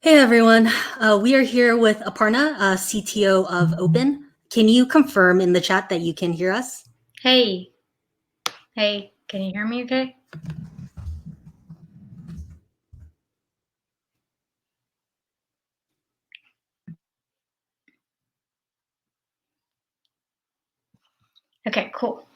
Hey everyone, we are here with Aparna, CTO of Opyn. Can you confirm in the chat that you can hear us? Hey, can you hear me okay? Okay, cool.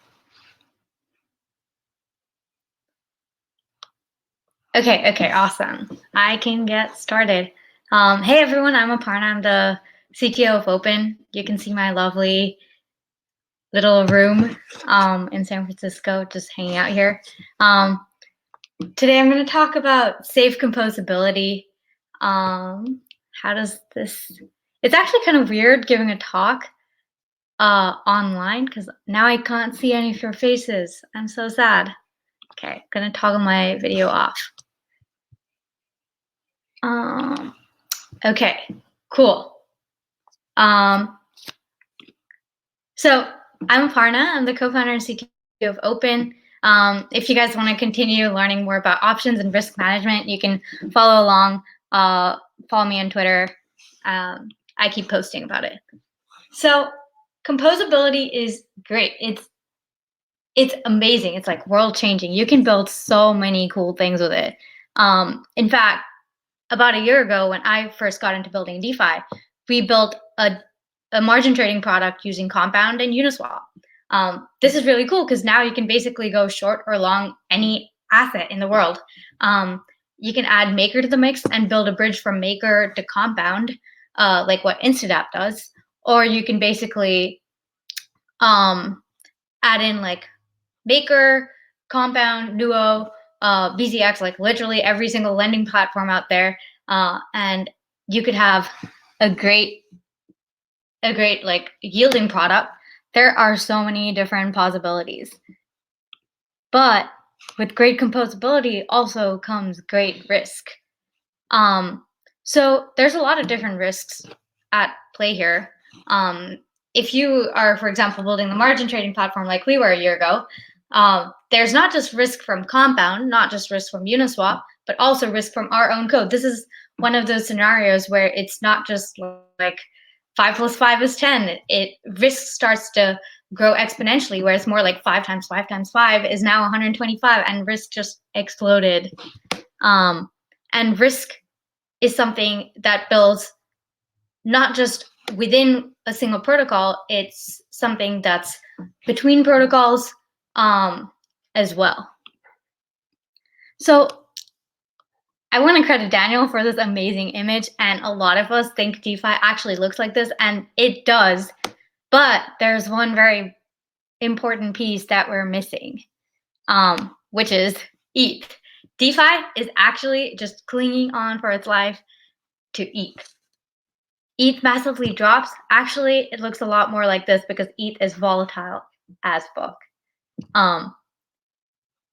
Okay, awesome. I can get started. Hey everyone, I'm Aparna. I'm the CTO of Opyn. You can see my lovely little room in San Francisco, just hanging out here. Today I'm going to talk about safe composability. How does this? It's actually kind of weird giving a talk online because now I can't see any of your faces. I'm so sad. Okay, gonna toggle my video off. Okay, cool. So I'm Aparna. I'm the co-founder and CTO of Opyn. If you guys want to continue learning more about options and risk management, you can follow along. Follow me on Twitter. I keep posting about it. So composability is great. It's amazing. It's like world changing. You can build so many cool things with it. In fact, about a year ago, when I first got into building DeFi, we built a margin trading product using Compound and Uniswap. This is really cool because now you can basically go short or long any asset in the world. You can add Maker to the mix and build a bridge from Maker to Compound, like what Instadapp does. Or you can basically add in like Maker, Compound, Nuo, BZX, like literally every single lending platform out there, and you could have a great like yielding product. There are so many different possibilities, but with great composability also comes great risk. So there's a lot of different risks at play here. If you are, for example, building the margin trading platform like we were a year ago, there's not just risk from Compound, not just risk from Uniswap, but also risk from our own code. This is one of those scenarios where it's not just like 5 plus 5 is 10. Risk starts to grow exponentially, where it's more like 5 times 5 times 5 is now 125, and risk just exploded. And risk is something that builds not just within a single protocol, it's something that's between protocols as well. So I want to credit Daniel for this amazing image, and a lot of us think DeFi actually looks like this, and it does, but there's one very important piece that we're missing, which is ETH. DeFi is actually just clinging on for its life to ETH. ETH massively drops. Actually, it looks a lot more like this because ETH is volatile as fuck.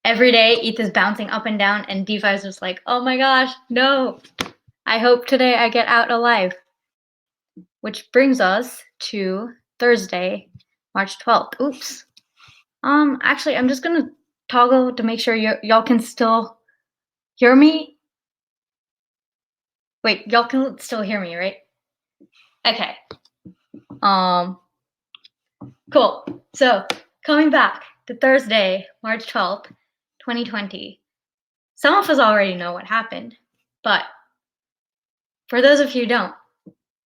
Every day ETH is bouncing up and down, and DeFi is just like, oh my gosh, no. I hope today I get out alive. Which brings us to Thursday, March 12th. Oops. Actually, I'm just gonna toggle to make sure y'all can still hear me. Wait, y'all can still hear me, right? Okay. Cool. So coming back to Thursday, March 12th, 2020. Some of us already know what happened, but for those of you who don't,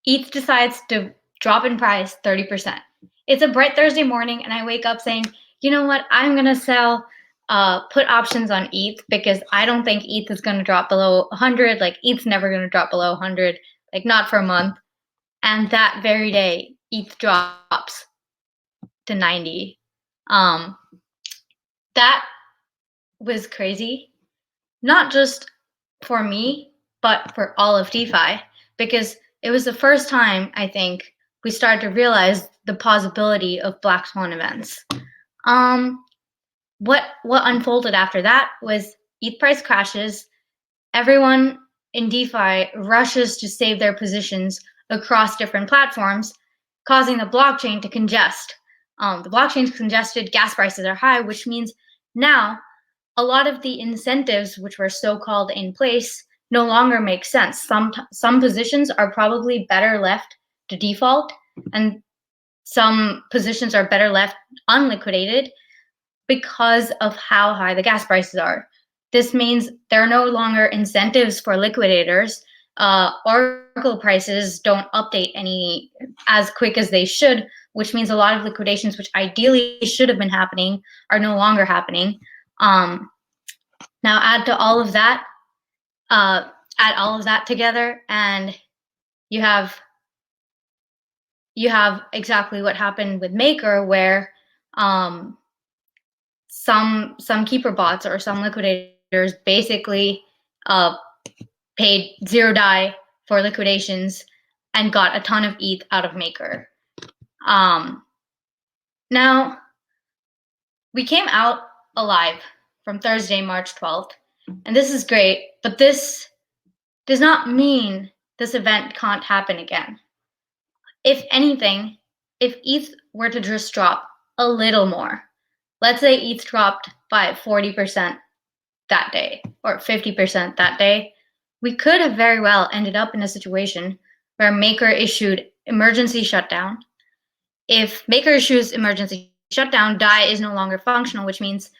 ETH decides to drop in price 30%. It's a bright Thursday morning, and I wake up saying, you know what, I'm gonna sell put options on ETH because I don't think ETH is gonna drop below 100. Like ETH's never gonna drop below 100, like not for a month. And that very day, ETH drops to 90. That was crazy, not just for me, but for all of DeFi, because it was the first time, I think, we started to realize the possibility of black swan events. What unfolded after that was ETH price crashes. Everyone in DeFi rushes to save their positions across different platforms, causing the blockchain to congest. The blockchain's congested, gas prices are high, which means now a lot of the incentives which were so-called in place no longer make sense. Some positions are probably better left to default, and some positions are better left unliquidated because of how high the gas prices are. This means there are no longer incentives for liquidators. Oracle prices don't update any as quick as they should, which means a lot of liquidations, which ideally should have been happening, are no longer happening. Now add all of that together, and you have exactly what happened with Maker, where some keeper bots or some liquidators basically paid 0 DAI for liquidations and got a ton of ETH out of Maker. Now, we came out alive from Thursday, March 12th, and this is great, but this does not mean this event can't happen again. If anything, if ETH were to just drop a little more, let's say ETH dropped by 40% that day or 50% that day, we could have very well ended up in a situation where Maker issued emergency shutdown. If Maker issues emergency shutdown, DAI is no longer functional, which means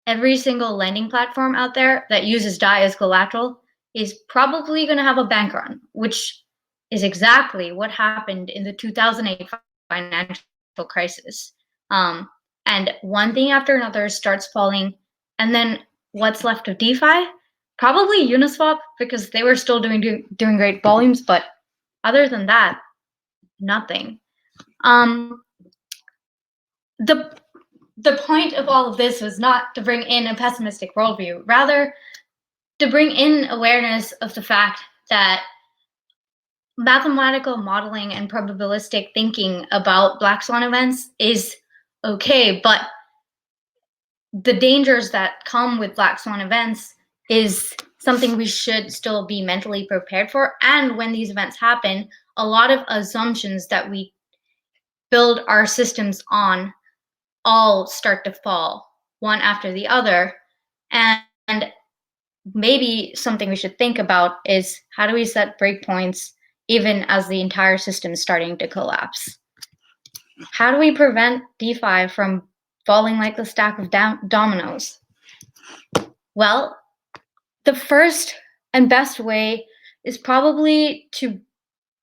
every single lending platform out there that uses DAI as collateral is probably going to have a bank run, which is exactly what happened in the 2008 financial crisis. And one thing after another starts falling, and then what's left of DeFi? Probably Uniswap, because they were still doing great volumes, but other than that, nothing. The point of all of this was not to bring in a pessimistic worldview, rather to bring in awareness of the fact that mathematical modeling and probabilistic thinking about Black Swan events is okay, but the dangers that come with Black Swan events is something we should still be mentally prepared for. And when these events happen, a lot of assumptions that we build our systems on all start to fall one after the other. And maybe something we should think about is, how do we set breakpoints even as the entire system is starting to collapse? How do we prevent DeFi from falling like the stack of dominoes? Well, the first and best way is probably to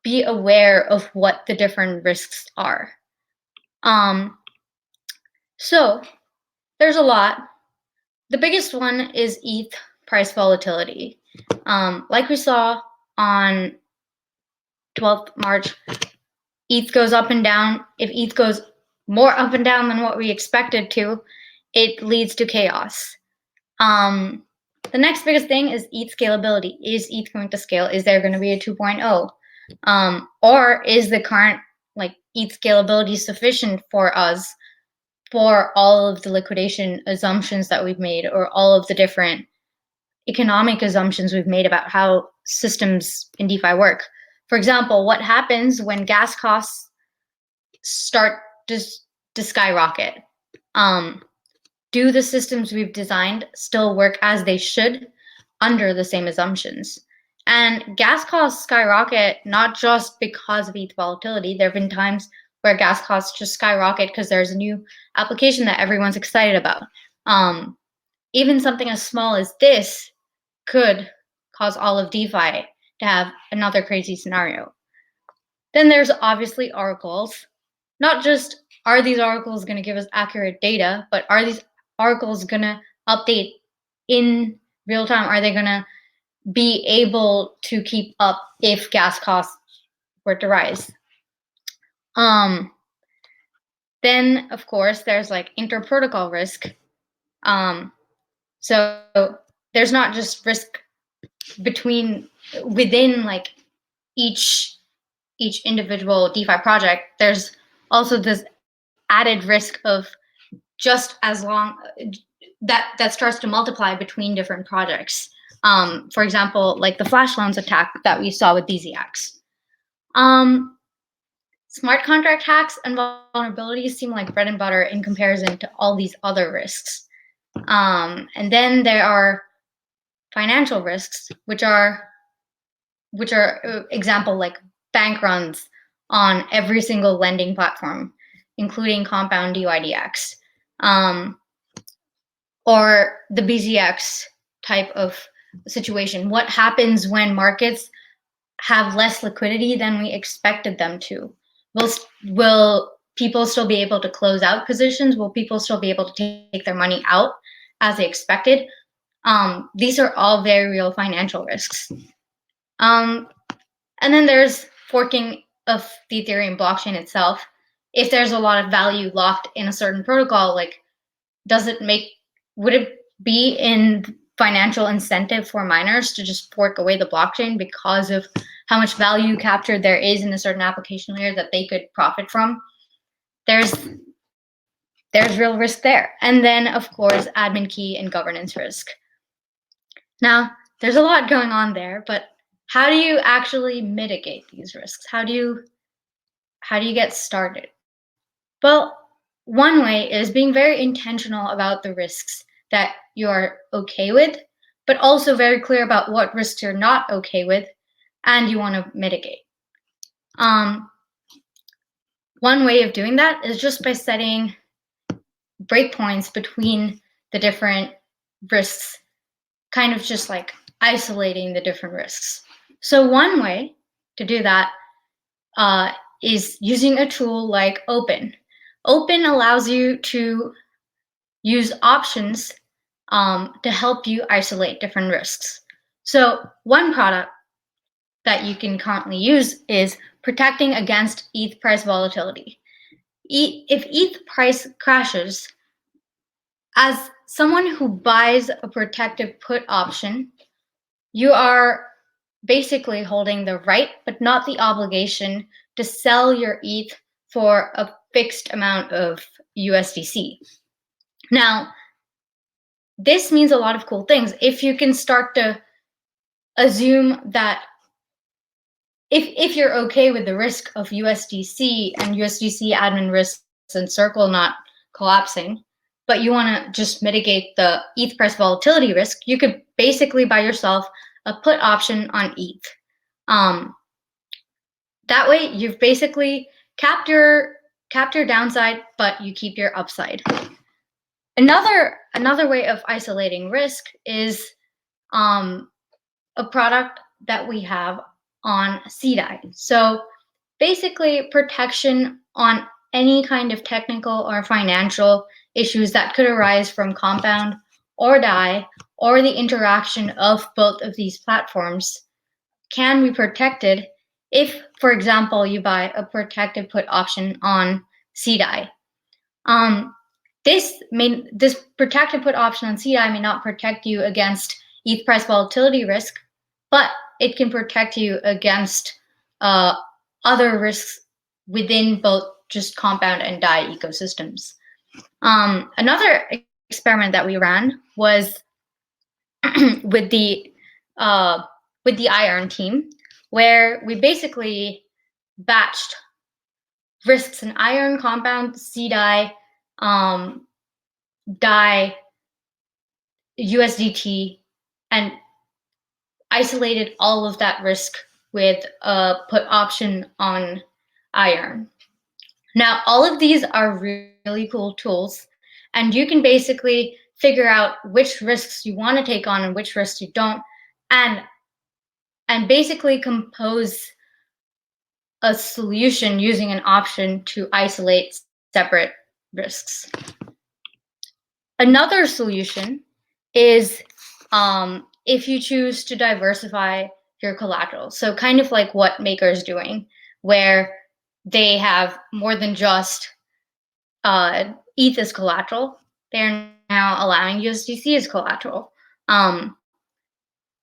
be aware of what the different risks are. So there's a lot. The biggest one is ETH price volatility. Like we saw on 12th March, ETH goes up and down. If ETH goes more up and down than what we expected to, it leads to chaos. The next biggest thing is ETH scalability. Is ETH going to scale? Is there going to be a 2.0? Or is the current ETH scalability sufficient for us for all of the liquidation assumptions that we've made, or all of the different economic assumptions we've made about how systems in DeFi work? For example, what happens when gas costs start to skyrocket? Do the systems we've designed still work as they should under the same assumptions? And gas costs skyrocket not just because of ETH volatility. There have been times where gas costs just skyrocket because there's a new application that everyone's excited about. Even something as small as this could cause all of DeFi to have another crazy scenario. Then there's obviously oracles. Not just are these oracles going to give us accurate data, but are these oracles going to update in real time? Are they going to be able to keep up if gas costs were to rise? Then, of course, there's inter-protocol risk. So there's not just risk within each individual DeFi project. There's also this added risk of just as long that starts to multiply between different projects. For example, the flash loans attack that we saw with DZX. Smart contract hacks and vulnerabilities seem like bread and butter in comparison to all these other risks. And then there are financial risks, which are example like bank runs on every single lending platform, including Compound DYDX, or the BZX type of situation. What happens when markets have less liquidity than we expected them to? Will people still be able to close out positions? Will people still be able to take their money out as they expected? These are all very real financial risks. And then there's forking of the Ethereum blockchain itself. If there's a lot of value locked in a certain protocol, like, would it be in financial incentive for miners to just fork away the blockchain because of how much value captured there is in a certain application layer that they could profit from? There's real risk there. And then, of course, admin key and governance risk. Now, there's a lot going on there, but how do you actually mitigate these risks? How do you get started? Well, one way is being very intentional about the risks that you are okay with, but also very clear about what risks you're not okay with and you want to mitigate. One way of doing that is just by setting breakpoints between the different risks, kind of just like isolating the different risks. So one way to do that is using a tool like Opyn. Opyn allows you to use options to help you isolate different risks. So one product that you can currently use is protecting against ETH price volatility. If ETH price crashes, as someone who buys a protective put option, you are basically holding the right but not the obligation to sell your ETH for a fixed amount of USDC. Now, this means a lot of cool things. If you can start to assume that if you're okay with the risk of USDC and USDC admin risks and Circle not collapsing, but you want to just mitigate the ETH price volatility risk, you could basically buy yourself a put option on ETH. That way, you've basically capped your downside, but you keep your upside. Another way of isolating risk is a product that we have on CDAI. So basically, protection on any kind of technical or financial issues that could arise from Compound or DAI or the interaction of both of these platforms can be protected if, for example, you buy a protected put option on CDAI. This protected put option on CDAI may not protect you against ETH price volatility risk, but it can protect you against other risks within both just Compound and DAI ecosystems. Another experiment that we ran was with the iron team, where we basically batched risks in iron, Compound, CDAI, DAI, USDT, and isolated all of that risk with a put option on iron. Now, all of these are really cool tools, and you can basically figure out which risks you want to take on and which risks you don't, and basically compose a solution using an option to isolate separate risks. Another solution is if you choose to diversify your collateral. So kind of like what Maker is doing, where they have more than just ETH as collateral. They're now allowing USDC as collateral.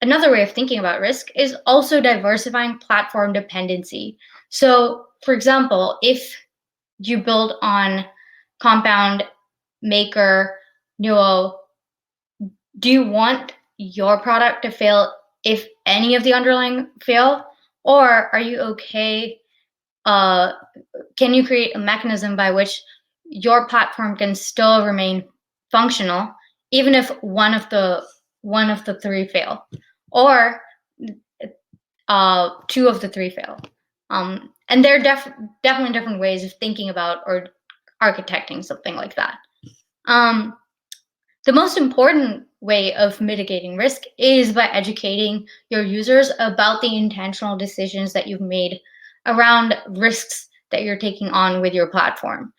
Another way of thinking about risk is also diversifying platform dependency. So, for example, if you build on Compound, Maker, Nuo, do you want your product to fail if any of the underlying fail? Or are you okay? Can you create a mechanism by which your platform can still remain functional, even if one of the one of the three fail, or two of the three fail. And there are definitely different ways of thinking about or architecting something like that. The most important way of mitigating risk is by educating your users about the intentional decisions that you've made around risks that you're taking on with your platform,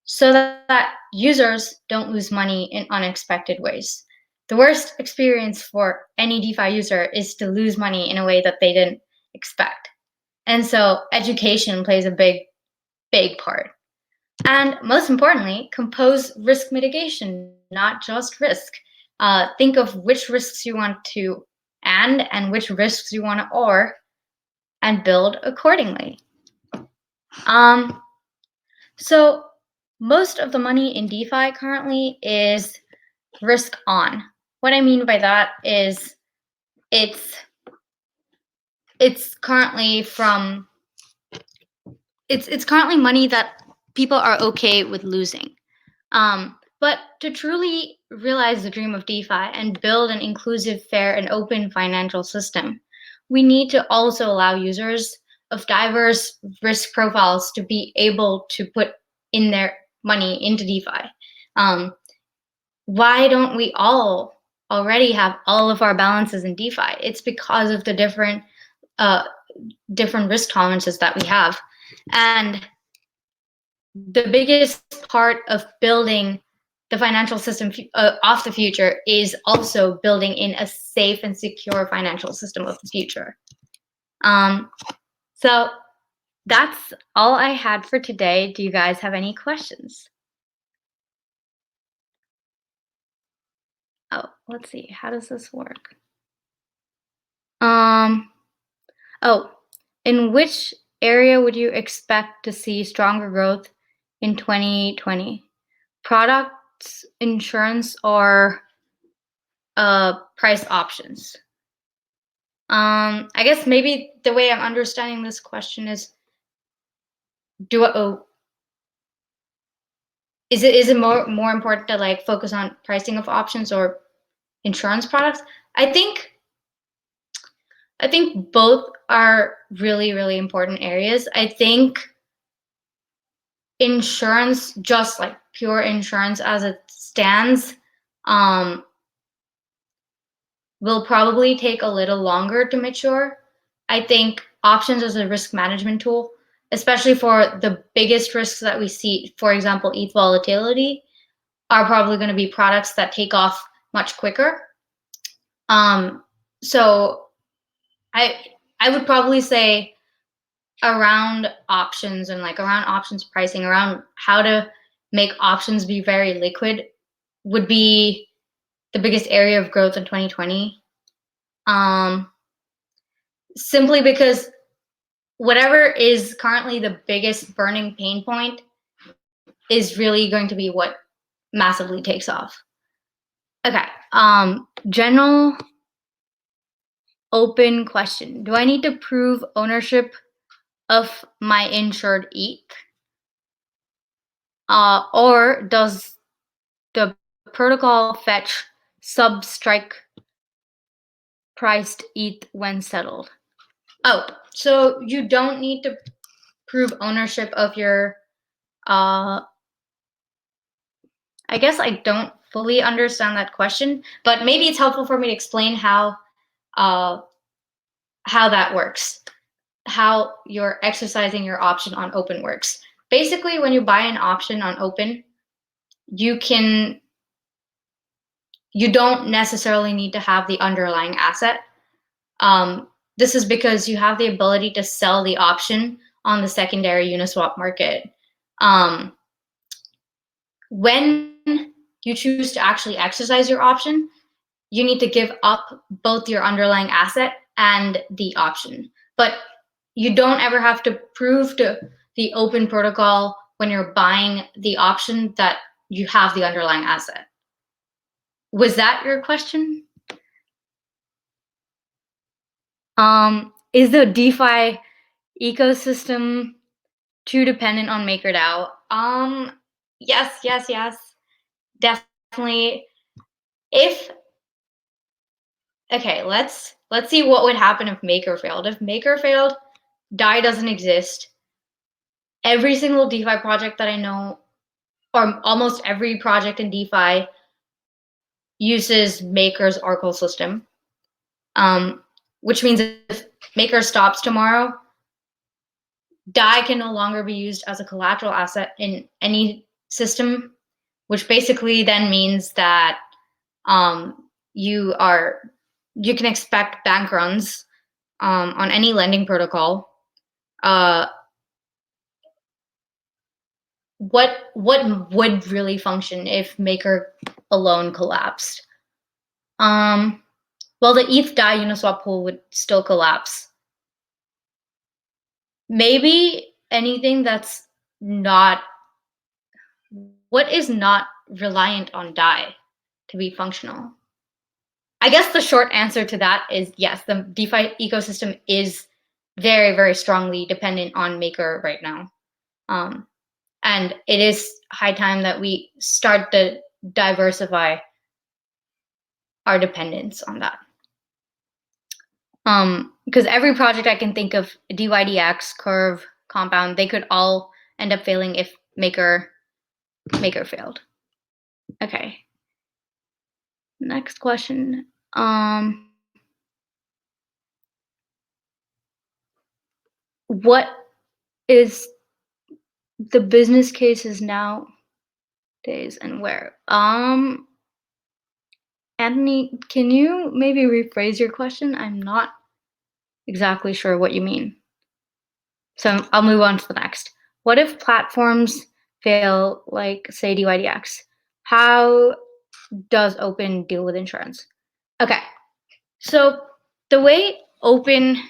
so that users don't lose money in unexpected ways. The worst experience for any DeFi user is to lose money in a way that they didn't expect. And so education plays a big part. And most importantly, compose risk mitigation, not just risk. Think of which risks you want to end and which risks you want to or, and build accordingly. So most of the money in DeFi currently is risk on. What I mean by that is it's currently it's currently money that people are okay with losing. But to truly realize the dream of DeFi and build an inclusive, fair, and open financial system, we need to also allow users of diverse risk profiles to be able to put in their money into DeFi. Why don't we all already have all of our balances in DeFi? It's because of the different risk tolerances that we have. And the biggest part of building the financial system of the future is also building in a safe and secure financial system of the future. So that's all I had for today. Do you guys have any questions? Oh, let's see. How does this work? Oh, in which area would you expect to see stronger growth in 2020? Products, insurance, or price options? I guess maybe the way I'm understanding this question is, is it more important to like focus on pricing of options or insurance products? I think both are really important areas. I think insurance, just like pure insurance as it stands, will probably take a little longer to mature. I think options as a risk management tool, especially for the biggest risks that we see, for example, ETH volatility, are probably going to be products that take off much quicker. So I would probably say around options and like around options pricing, around how to make options be very liquid would be the biggest area of growth in 2020. Simply because whatever is currently the biggest burning pain point is really going to be what massively takes off. Okay, general open question. Do I need to prove ownership of my insured ETH? Or does the protocol fetch sub-strike priced ETH when settled? Oh, so you don't need to prove ownership of your, I guess I don't fully understand that question, but maybe it's helpful for me to explain how that works, how you're exercising your option on Opyn works. Basically, when you buy an option on Opyn, you don't necessarily need to have the underlying asset. This is because you have the ability to sell the option on the secondary Uniswap market. When you choose to actually exercise your option, you need to give up both your underlying asset and the option. But you don't ever have to prove to the Opyn protocol when you're buying the option that you have the underlying asset. Was that your question? Is the DeFi ecosystem too dependent on MakerDAO? Yes, definitely. If Okay, let's see what would happen if Maker failed. If Maker failed, DAI doesn't exist. Every single DeFi project that I know, or almost every project in DeFi, uses Maker's Oracle system, which means if Maker stops tomorrow, DAI can no longer be used as a collateral asset in any system, which basically then means that you can expect bank runs on any lending protocol. What would really function if Maker alone collapsed? Well, the ETH DAI Uniswap pool would still collapse. Maybe anything that's not what is not reliant on DAI to be functional. I guess the short answer to that is yes, the DeFi ecosystem is very, very strongly dependent on Maker right now. And it is high time that we start to diversify our dependence on that. Because every project I can think of, DYDX, Curve, Compound, they could all end up failing if Maker failed. Okay. Next question. What is the business cases nowadays and where? Anthony, can you maybe rephrase your question? I'm not exactly sure what you mean. So I'll move on to the next. What if platforms fail, like say DYDX? How does Opyn deal with insurance? Okay, so the way Opyn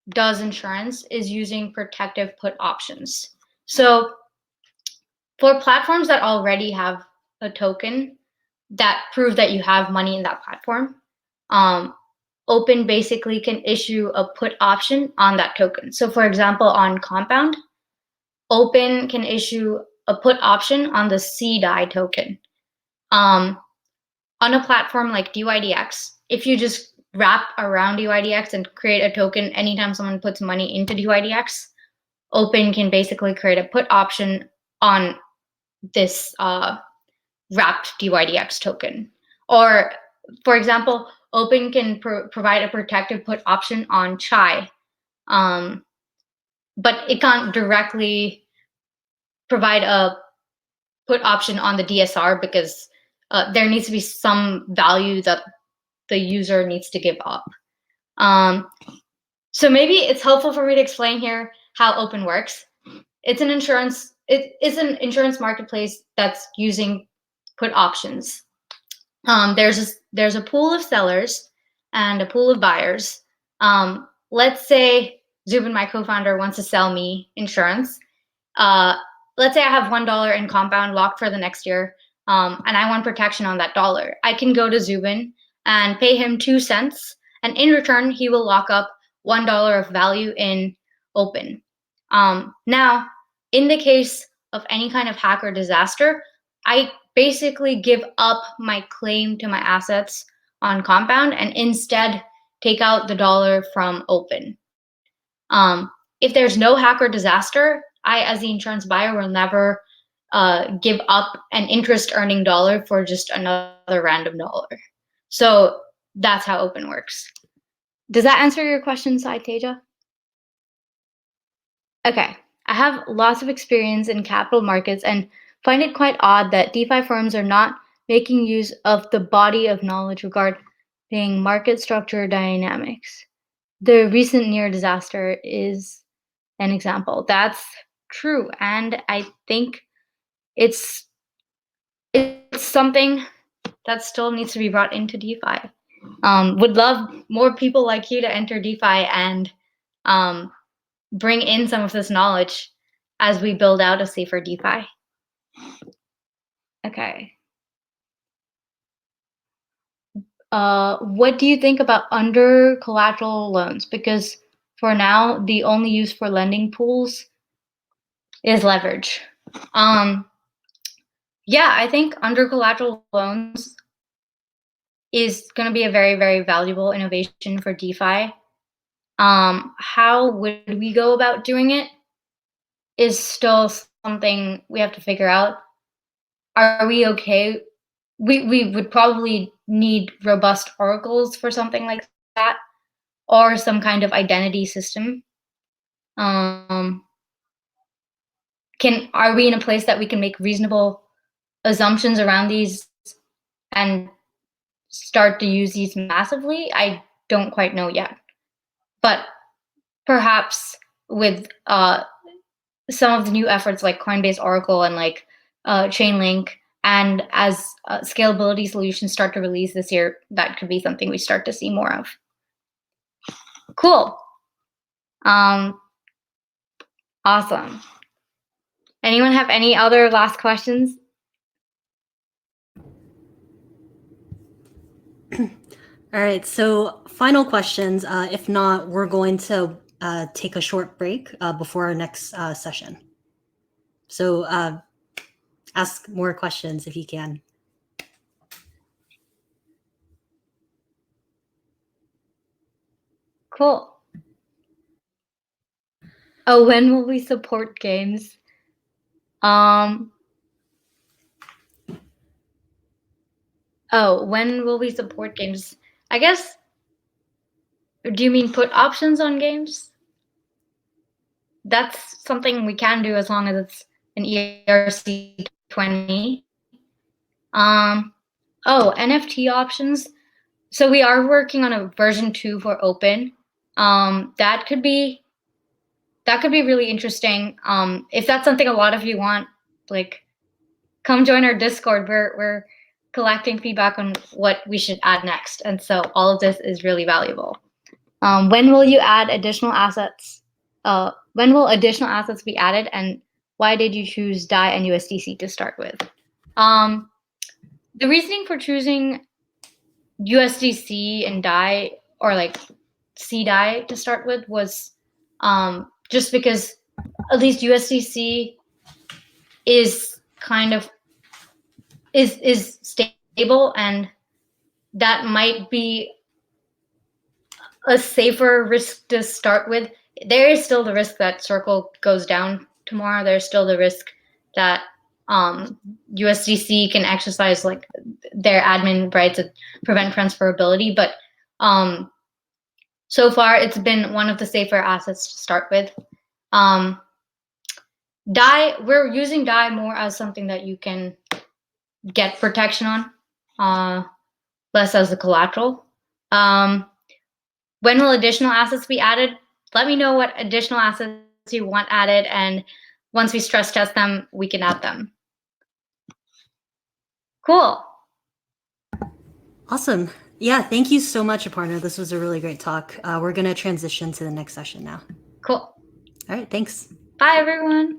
does insurance is using protective put options. So for platforms that already have a token that prove that you have money in that platform, Opyn basically can issue a put option on that token. So for example, on Compound, Opyn can issue a put option on the CDAI token. On a platform like DYDX, if you just wrap around DYDX and create a token anytime someone puts money into DYDX, Opyn can basically create a put option on this wrapped DYDX token. Or, for example, Opyn can provide a protective put option on Chai, but it can't directly provide a put option on the DSR because there needs to be some value that the user needs to give up. So maybe it's helpful for me to explain here how Opyn works. It is an insurance marketplace that's using put options. There's a pool of sellers and a pool of buyers. Let's say Zubin, my co-founder, wants to sell me insurance. Let's say I have $1 in Compound locked for the next year, and I want protection on that dollar. I can go to Zubin and pay him 2 cents, and in return, he will lock up $1 of value in Opyn. Now, in the case of any kind of hack or disaster, I basically give up my claim to my assets on Compound and instead take out the dollar from Opyn. If there's no hack or disaster, I, as the insurance buyer, will never give up an interest earning dollar for just another random dollar. So that's how Opyn works. Does that answer your question, Sai Teja? Okay, I have lots of experience in capital markets and find it quite odd that DeFi firms are not making use of the body of knowledge regarding market structure dynamics. The recent near disaster is an example. That's true, and I think it's something that still needs to be brought into DeFi. Would love more people like you to enter DeFi and bring in some of this knowledge as we build out a safer DeFi. Okay. What do you think about under collateral loans? Because for now, the only use for lending pools is leverage. Yeah, I think under collateral loans is going to be a very, very valuable innovation for DeFi. How would we go about doing it is still something we have to figure out. Are we okay? We would probably need robust oracles for something like that, or some kind of identity system. Are we in a place that we can make reasonable assumptions around these and start to use these massively? I don't quite know yet, but perhaps with some of the new efforts like Coinbase Oracle and like Chainlink, and as scalability solutions start to release this year, that could be something we start to see more of. Cool. Awesome. Anyone have any other last questions? All right, so final questions. If not, we're going to take a short break before our next session. So ask more questions if you can. Cool. Oh, when will we support games? Oh, when will we support games? I guess, do you mean put options on games? That's something we can do as long as it's an ERC20. Oh, NFT options. So we are working on a version 2 for Opyn. That could be really interesting. If that's something a lot of you want, like, come join our Discord. We're collecting feedback on what we should add next, and so all of this is really valuable. When will you add additional assets? When will additional assets be added, and why did you choose DAI and USDC to start with? The reasoning for choosing USDC and DAI, or like CDAI to start with, was just because at least USDC is kind of is stable, and that might be a safer risk to start with. There is still the risk that Circle goes down tomorrow. There's still the risk that USDC can exercise like their admin rights to prevent transferability, but so far it's been one of the safer assets to start with. DAI, we're using DAI more as something that you can get protection on, less as a collateral. When will additional assets be added? Let me know what additional assets you want added, and once we stress test them, we can add them. Cool. Awesome. Yeah, thank you so much, Aparna. This was a really great talk. We're going to transition to the next session now. Cool. All right, thanks. Bye, everyone.